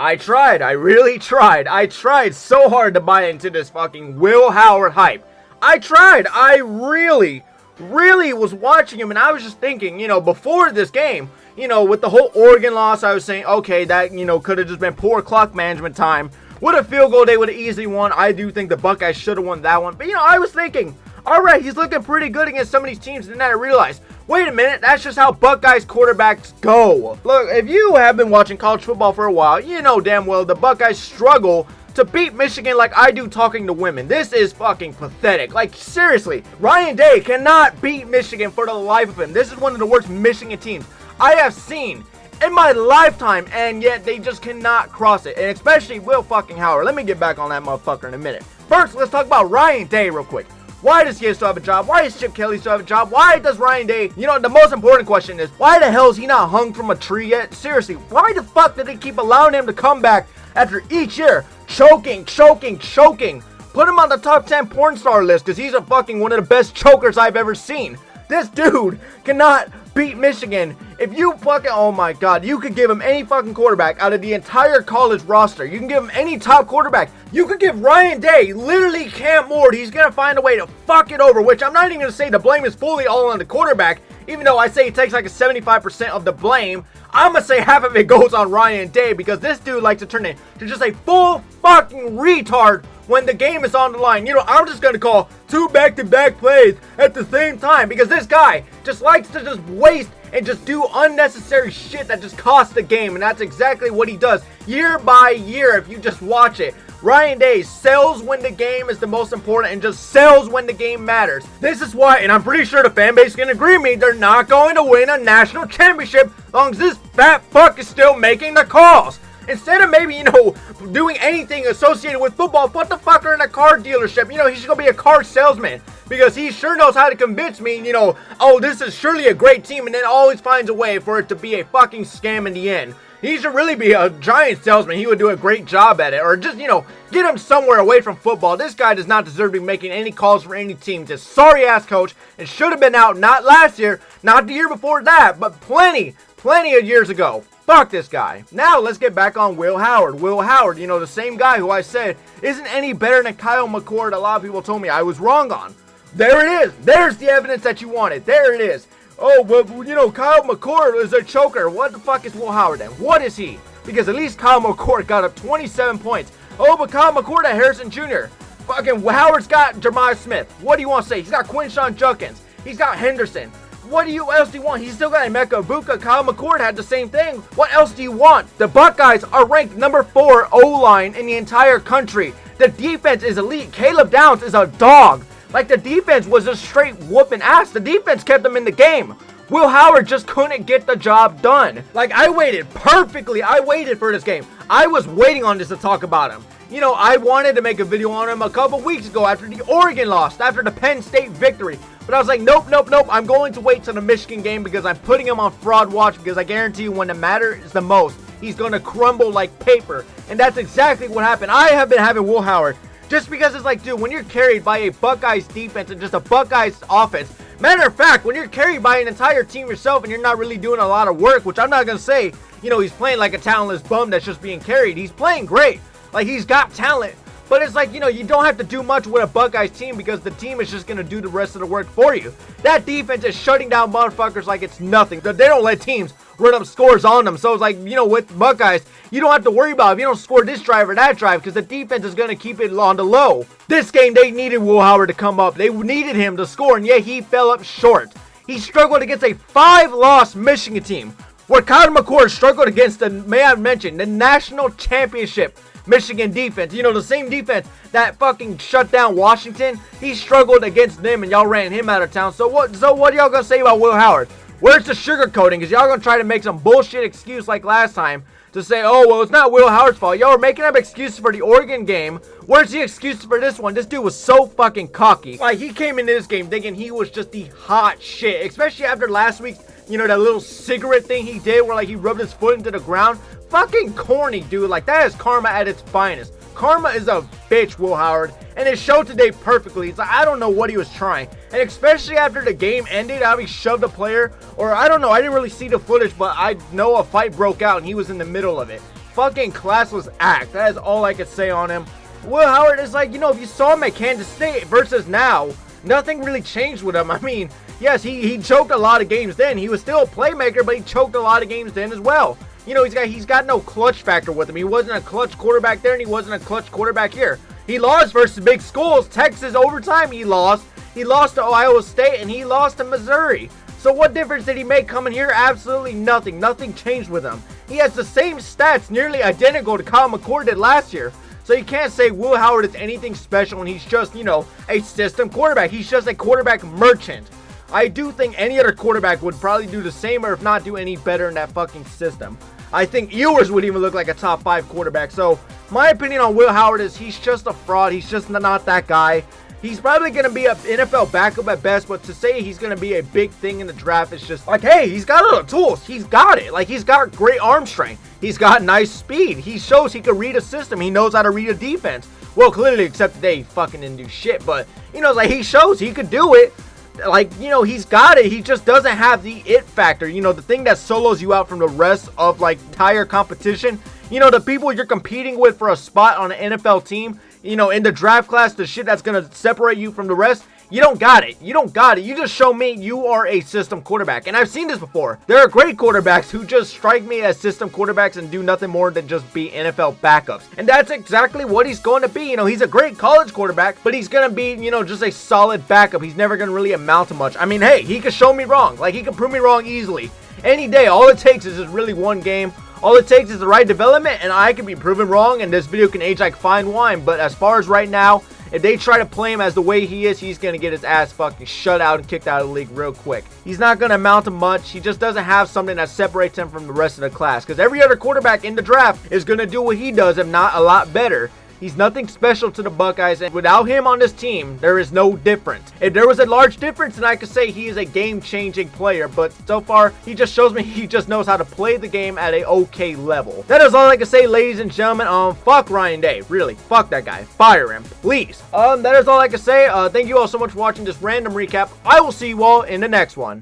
I really tried. I tried so hard to buy into this fucking Will Howard hype. I really was watching him, and I was just thinking, before this game, with the whole Oregon loss, I was saying, okay, that, could have just been poor clock management time. With a field goal, they would have easily won. I do think the Buckeyes should have won that one. But, I was thinking, all right, he's looking pretty good against some of these teams, and then I realized, wait a minute, that's just how Buckeyes quarterbacks go. Look, if you have been watching college football for a while, you know damn well the Buckeyes struggle to beat Michigan like I do talking to women. This is fucking pathetic. Like, seriously, Ryan Day cannot beat Michigan for the life of him. This is one of the worst Michigan teams I have seen in my lifetime, and yet they just cannot cross it. And especially Will fucking Howard. Let me get back on that motherfucker in a minute. First, let's talk about Ryan Day real quick. Why does he still have a job? Why does Chip Kelly still have a job? Why does Ryan Day, the most important question is, why the hell is he not hung from a tree yet? Seriously, why the fuck did they keep allowing him to come back after each year? Choking. Put him on the top 10 porn star list, because he's a fucking one of the best chokers I've ever seen. This dude cannot beat Michigan. If you fucking, oh my god, you could give him any fucking quarterback out of the entire college roster. You can give him any top quarterback. You could give Ryan Day literally Cam Ward. He's going to find a way to fuck it over, which I'm not even going to say the blame is fully all on the quarterback. Even though I say he takes like a 75% of the blame, I'm going to say half of it goes on Ryan Day, because this dude likes to turn into just a full fucking retard when the game is on the line. I'm just going to call 2 back-to-back plays at the same time, because this guy just likes to just waste and just do unnecessary shit that just costs the game, and that's exactly what he does year by year if you just watch it. Ryan Day sells when the game is the most important and just sells when the game matters. This is why, and I'm pretty sure the fan base can agree with me, they're not going to win a national championship as long as this fat fuck is still making the calls. Instead of maybe, doing anything associated with football, put the fucker in a car dealership. He's going to be a car salesman, because he sure knows how to convince me, oh, this is surely a great team, and then always finds a way for it to be a fucking scam in the end. He should really be a giant salesman. He would do a great job at it. Or just, get him somewhere away from football. This guy does not deserve to be making any calls for any team. Just sorry-ass coach, and should have been out not last year, not the year before that, but plenty of years ago. Fuck this guy. Now, let's get back on Will Howard. Will Howard, the same guy who I said isn't any better than Kyle McCord. A lot of people told me I was wrong on. There it is. There's the evidence that you wanted. There it is. Oh, but, Kyle McCord is a choker. What the fuck is Will Howard then? What is he? Because at least Kyle McCord got up 27 points. Oh, but Kyle McCord at Harrison Jr. Fucking Howard's got Jeremiah Smith. What do you want to say? He's got Quinshawn Judkins. He's got Henderson. What else do you want? He's still got Emeka Ibuka. Kyle McCord had the same thing. What else do you want? The Buckeyes are ranked number 4 O-line in the entire country. The defense is elite. Caleb Downs is a dog. Like, the defense was just straight whooping ass. The defense kept them in the game. Will Howard just couldn't get the job done. Like, I waited perfectly. I waited for this game. I was waiting on this to talk about him. I wanted to make a video on him a couple weeks ago after the Oregon loss, after the Penn State victory. But I was like, nope. I'm going to wait till the Michigan game, because I'm putting him on fraud watch, because I guarantee you when it matters the most, he's going to crumble like paper. And that's exactly what happened. I have been having Will Howard. Just because it's like, dude, when you're carried by a Buckeyes defense and just a Buckeyes offense, matter of fact, when you're carried by an entire team yourself and you're not really doing a lot of work, which I'm not going to say, he's playing like a talentless bum that's just being carried. He's playing great. Like, he's got talent. But it's like, you don't have to do much with a Buckeyes team, because the team is just going to do the rest of the work for you. That defense is shutting down motherfuckers like it's nothing. They don't let teams run up scores on them. So it's like, with Buckeyes, you don't have to worry about if you don't score this drive or that drive, because the defense is going to keep it on the low. This game, they needed Will Howard to come up. They needed him to score, and yet he fell up short. He struggled against a 5-loss Michigan team, where Kyle McCord struggled against the, may I mention, the national championship Michigan defense. The same defense that fucking shut down Washington. He struggled against them, and y'all ran him out of town. So what y'all gonna say about Will Howard? Where's the sugarcoating? Because y'all gonna try to make some bullshit excuse like last time to say, oh, well, it's not Will Howard's fault. Y'all were making up excuses for the Oregon game. Where's the excuse for this one? This dude was so fucking cocky. Like, he came into this game thinking he was just the hot shit. Especially after last week's, that little cigarette thing he did where, like, he rubbed his foot into the ground. Fucking corny, dude. Like, that is karma at its finest. Karma is a bitch, Will Howard, and it showed today perfectly. It's like, I don't know what he was trying, and especially after the game ended, how he shoved a player, or I don't know, I didn't really see the footage, but I know a fight broke out, and he was in the middle of it. fucking classless act. That is all I can say on him. Will Howard is like, you know, if you saw him at Kansas State versus now, nothing really changed with him. I mean, yes, he choked a lot of games then. He was still a playmaker, but he choked a lot of games then as well. You know, he's got no clutch factor with him. He wasn't a clutch quarterback there, and he wasn't a clutch quarterback here. He lost versus big schools. Texas overtime, he lost. He lost to Iowa State, and he lost to Missouri. So what difference did he make coming here? Absolutely nothing. Nothing changed with him. He has the same stats, nearly identical to Kyle McCord did last year. So you can't say Will Howard is anything special and he's just, you know, a system quarterback. He's just a quarterback merchant. I do think any other quarterback would probably do the same, or if not, do any better in that fucking system. I think Ewers would even look like a top 5 quarterback. So my opinion on Will Howard is he's just a fraud. He's just not that guy. He's probably going to be an NFL backup at best, but to say he's going to be a big thing in the draft is just like, hey, he's got all the tools. He's got it. Like, he's got great arm strength. He's got nice speed. He shows he can read a system. He knows how to read a defense. Well, clearly, except today, he fucking didn't do shit. But, you know, like, he shows he could do it. Like, you know, he's got it. He just doesn't have the it factor. You know, the thing that solos you out from the rest of, like, entire competition. You know, the people you're competing with for a spot on an NFL team. You know, in the draft class, the shit that's going to separate you from the rest, you don't got it. You don't got it. You just show me you are a system quarterback. And I've seen this before. There are great quarterbacks who just strike me as system quarterbacks and do nothing more than just be NFL backups. And that's exactly what he's going to be. You know, he's a great college quarterback, but he's going to be, you know, just a solid backup. He's never going to really amount to much. I mean, hey, he could show me wrong. Like, he could prove me wrong easily. Any day, all it takes is just really one game. All it takes is the right development, and I can be proven wrong, and this video can age like fine wine. But as far as right now, if they try to play him as the way he is, he's going to get his ass fucking shut out and kicked out of the league real quick. He's not going to amount to much. He just doesn't have something that separates him from the rest of the class. Because every other quarterback in the draft is going to do what he does, if not a lot better. He's nothing special to the Buckeyes, and without him on this team, there is no difference. If there was a large difference, then I could say he is a game-changing player, but so far, he just shows me he just knows how to play the game at a okay level. That is all I can say, ladies and gentlemen. Fuck Ryan Day. Really, fuck that guy. Fire him, please. That is all I can say. Thank you all so much for watching this random recap. I will see you all in the next one.